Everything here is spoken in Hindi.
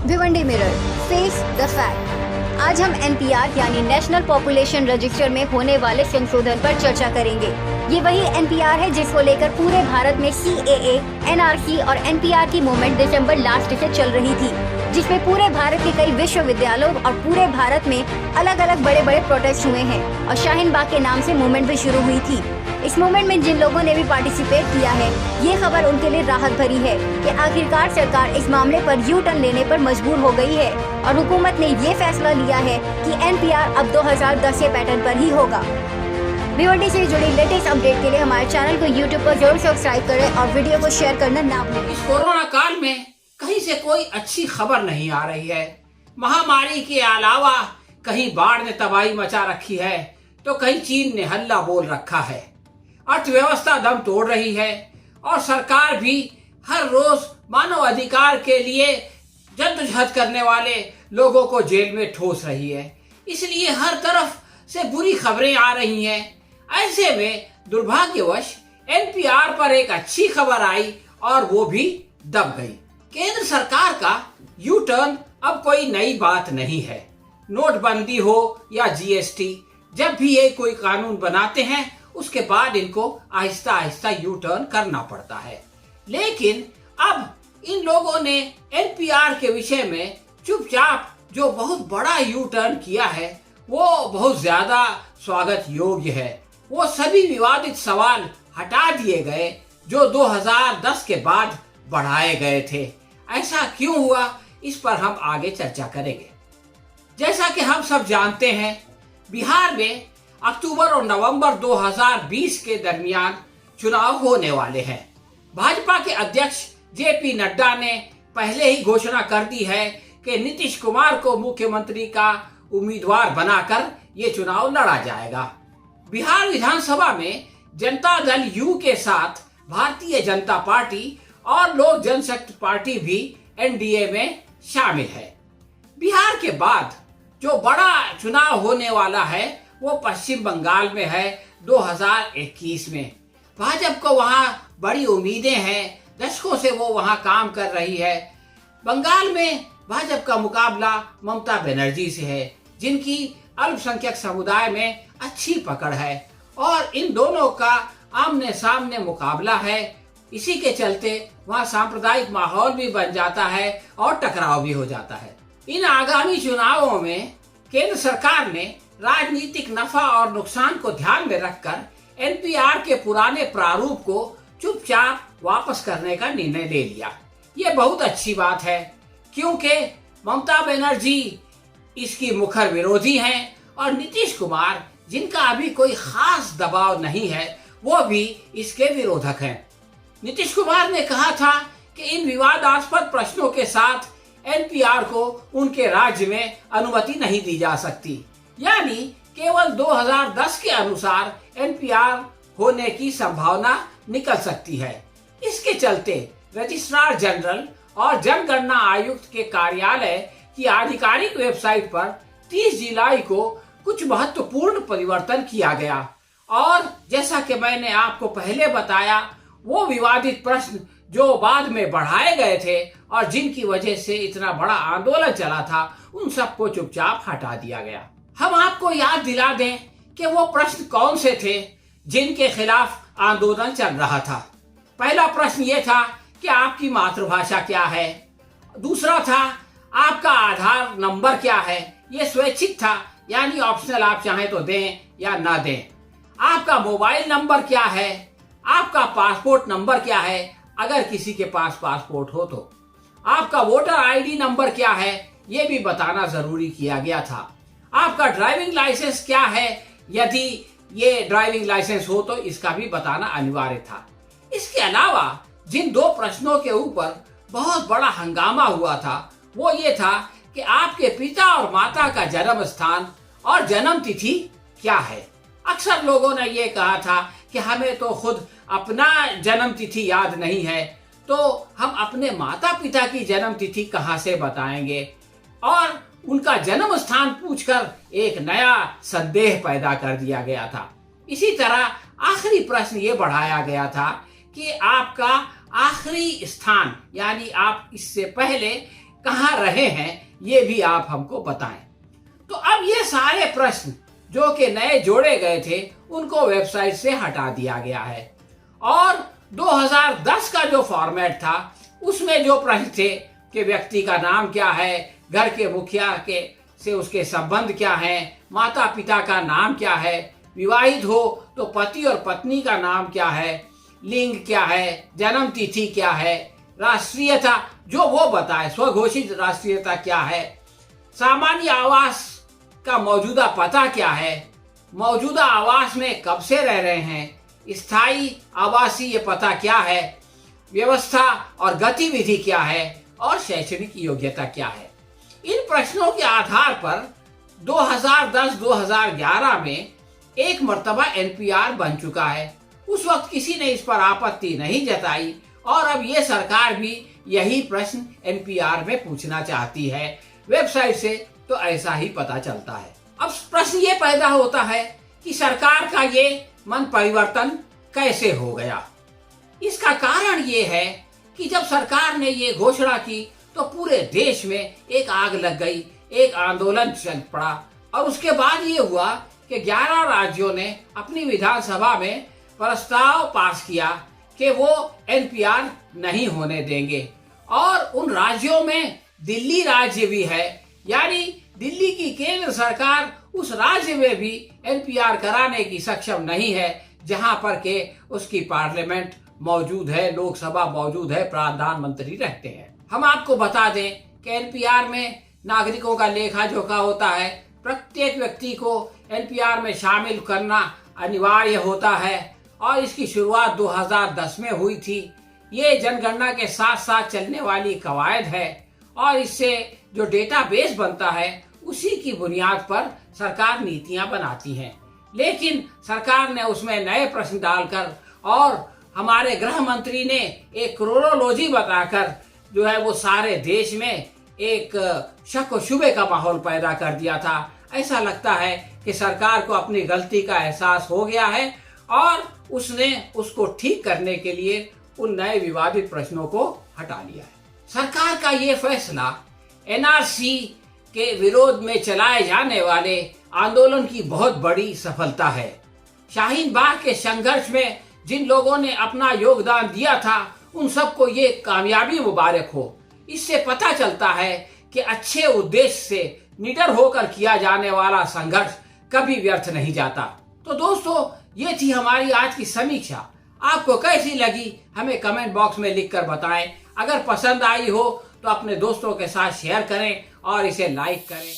Bhiwandi mirror, face the fact. आज हम एनपीआर यानी नेशनल पॉपुलेशन रजिस्टर में होने वाले संशोधन पर चर्चा करेंगे। ये वही एनपीआर है जिसको लेकर पूरे भारत में सीएए, एनआरसी और एनपीआर की मूवमेंट दिसंबर लास्ट से चल रही थी, जिसमें पूरे भारत के कई विश्वविद्यालयों और पूरे भारत में अलग अलग बड़े बड़े प्रोटेस्ट हुए हैं और शाहीन बाग के नाम से मूवमेंट भी शुरू हुई थी। इस मूवमेंट में जिन लोगों ने भी पार्टिसिपेट किया है, ये खबर उनके लिए राहत भरी है कि आखिरकार सरकार इस मामले पर यू टर्न लेने पर मजबूर हो गई है और हुकूमत ने ये फैसला लिया है कि एनपीआर अब 2010 के पैटर्न पर ही होगा। भिवंडी से जुड़ी लेटेस्ट अपडेट के लिए हमारे चैनल को यूट्यूब पर जरूर सब्सक्राइब करें और वीडियो को शेयर करना ना भूलें। इस कोरोना काल में कहीं से कोई अच्छी खबर नहीं आ रही है। महामारी के अलावा कहीं बाढ़ ने तबाही मचा रखी है तो कहीं चीन ने हल्ला बोल रखा है। अर्थव्यवस्था दम तोड़ रही है और सरकार भी हर रोज मानव अधिकार के लिए जद्दोजहद करने वाले लोगों को जेल में ठोस रही है। इसलिए हर तरफ से बुरी खबरें आ रही हैं। ऐसे में दुर्भाग्यवश एनपीआर पर एक अच्छी खबर आई और वो भी दब गई। केंद्र सरकार का यू टर्न अब कोई नई बात नहीं है। नोटबंदी हो या जीएसटी, जब भी ये कोई कानून बनाते हैं उसके बाद इनको आहिस्ता आहिस्ता यू टर्न करना पड़ता है। लेकिन अब इन लोगों ने एनपीआर के विषय में चुपचाप जो बहुत बड़ा यू टर्न किया है वो बहुत ज्यादा स्वागत योग्य है। वो सभी विवादित सवाल हटा दिए गए जो 2010 के बाद बढ़ाए गए थे। ऐसा क्यों हुआ, इस पर हम आगे चर्चा करेंगे। जैसा कि हम सब जानते हैं, बिहार में अक्टूबर और नवंबर 2020 के दरमियान चुनाव होने वाले हैं। भाजपा के अध्यक्ष जेपी नड्डा ने पहले ही घोषणा कर दी है कि नीतीश कुमार को मुख्यमंत्री का उम्मीदवार बनाकर ये चुनाव लड़ा जाएगा। बिहार विधानसभा में जनता दल यू के साथ भारतीय जनता पार्टी और लोक जनशक्ति पार्टी भी एनडीए में शामिल है। बिहार के बाद जो बड़ा चुनाव होने वाला है वो पश्चिम बंगाल में है 2021 में। भाजपा को वहां बड़ी उम्मीदें हैं, दशकों से वो वहां काम कर रही है। बंगाल में भाजपा का मुकाबला ममता बनर्जी से है, जिनकी अल्पसंख्यक समुदाय में अच्छी पकड़ है और इन दोनों का आमने सामने मुकाबला है। इसी के चलते वहां सांप्रदायिक माहौल भी बन जाता है और टकराव भी हो जाता है। इन आगामी चुनावों में केंद्र सरकार ने राजनीतिक नफा और नुकसान को ध्यान में रखकर एनपीआर के पुराने प्रारूप को चुपचाप वापस करने का निर्णय ले लिया। ये बहुत अच्छी बात है क्योंकि ममता बनर्जी इसकी मुखर विरोधी हैं और नीतीश कुमार, जिनका अभी कोई खास दबाव नहीं है, वो भी इसके विरोधक हैं। नीतीश कुमार ने कहा था कि इन विवादास्पद प्रश्नों के साथ एनपीआर को उनके राज्य में अनुमति नहीं दी जा सकती, यानी केवल 2010 के अनुसार एनपीआर होने की संभावना निकल सकती है। इसके चलते रजिस्ट्रार जनरल और जनगणना आयुक्त के कार्यालय की आधिकारिक वेबसाइट पर 30 जुलाई को कुछ महत्वपूर्ण परिवर्तन किया गया और जैसा कि मैंने आपको पहले बताया, वो विवादित प्रश्न जो बाद में बढ़ाए गए थे और जिनकी वजह से इतना बड़ा आंदोलन चला था, उन सबको चुपचाप हटा दिया गया। हम आपको याद दिला दें कि वो प्रश्न कौन से थे जिनके खिलाफ आंदोलन चल रहा था। पहला प्रश्न ये था कि आपकी मातृभाषा क्या है। दूसरा था आपका आधार नंबर क्या है। ये स्वैच्छिक था, यानी ऑप्शनल, आप चाहें तो दें या ना दें। आपका मोबाइल नंबर क्या है। आपका पासपोर्ट नंबर क्या है, अगर किसी के पास पासपोर्ट हो तो। आपका वोटर आईडी नंबर क्या है, ये भी बताना जरूरी किया गया था। आपका ड्राइविंग लाइसेंस क्या है, यदि ये ड्राइविंग लाइसेंस हो तो इसका भी बताना अनिवार्य था। इसके अलावा जिन दो प्रश्नों के ऊपर बहुत बड़ा हंगामा हुआ था वो ये था कि आपके पिता और माता का जन्म स्थान और जन्म तिथि क्या है। अक्सर लोगों ने ये कहा था कि हमें तो खुद अपना जन्म तिथि याद नहीं है, तो हम अपने माता पिता की जन्म तिथि कहां से बताएंगे, और उनका जन्म स्थान पूछकर एक नया संदेह पैदा कर दिया गया था। इसी तरह आखिरी प्रश्न ये बढ़ाया गया था कि आपका आखिरी स्थान, यानी आप इससे पहले कहाँ रहे हैं ये भी आप हमको बताएं। तो अब ये सारे प्रश्न जो कि नए जोड़े गए थे उनको वेबसाइट से हटा दिया गया है और 2010 का जो फॉर्मेट था उसमें जो प्रश्न थे कि व्यक्ति का नाम क्या है, घर के मुखिया के से उसके संबंध क्या है, माता पिता का नाम क्या है, विवाहित हो तो पति और पत्नी का नाम क्या है, लिंग क्या है, जन्म तिथि क्या है, राष्ट्रीयता जो वो बताए, स्वघोषित राष्ट्रीयता क्या है, सामान्य आवास का मौजूदा पता क्या है, मौजूदा आवास में कब से रह रहे हैं, स्थायी आवासीय पता क्या है, व्यवस्था और गतिविधि क्या है और शैक्षणिक योग्यता क्या है। इन प्रश्नों के आधार पर 2010-2011 में एक मर्तबा एनपीआर बन चुका है। उस वक्त किसी ने इस पर आपत्ति नहीं जताई और अब ये सरकार भी यही प्रश्न एनपीआर में पूछना चाहती है। वेबसाइट से तो ऐसा ही पता चलता है। अब प्रश्न ये पैदा होता है कि सरकार का ये मन परिवर्तन कैसे हो गया। इसका कारण ये है कि जब सरकार ने ये घोषणा की तो पूरे देश में एक आग लग गई, एक आंदोलन चल पड़ा और उसके बाद ये हुआ कि 11 राज्यों ने अपनी विधानसभा में प्रस्ताव पास किया कि वो एनपीआर नहीं होने देंगे और उन राज्यों में दिल्ली राज्य भी है, यानी दिल्ली की केंद्र सरकार उस राज्य में भी एनपीआर कराने की सक्षम नहीं है जहां पर के उसकी पार्लियामेंट मौजूद है, लोकसभा मौजूद है, प्रधानमंत्री रहते हैं। हम आपको बता दें कि एनपीआर में नागरिकों का लेखा जोखा होता है, प्रत्येक व्यक्ति को एनपीआर में शामिल करना अनिवार्य होता है और इसकी शुरुआत 2010 में हुई थी। ये जनगणना के साथ साथ चलने वाली कवायद है और इससे जो डेटाबेस बनता है उसी की बुनियाद पर सरकार नीतियां बनाती है। लेकिन सरकार ने उसमें नए प्रश्न डालकर और हमारे गृह मंत्री ने एक क्रोनोलॉजी बताकर जो है वो सारे देश में एक शक व शुबे का माहौल पैदा कर दिया था। ऐसा लगता है कि सरकार को अपनी गलती का एहसास हो गया है और उसने उसको ठीक करने के लिए उन नए विवादित प्रश्नों को हटा लिया है। सरकार का ये फैसला एनआरसी के विरोध में चलाए जाने वाले आंदोलन की बहुत बड़ी सफलता है। शाहीन बाग के संघर्ष में जिन लोगों ने अपना योगदान दिया था उन सबको ये कामयाबी मुबारक हो। इससे पता चलता है कि अच्छे उद्देश्य से निडर होकर किया जाने वाला संघर्ष कभी व्यर्थ नहीं जाता। तो दोस्तों, ये थी हमारी आज की समीक्षा। आपको कैसी लगी हमें कमेंट बॉक्स में लिखकर बताएं। अगर पसंद आई हो तो अपने दोस्तों के साथ शेयर करें और इसे लाइक करें।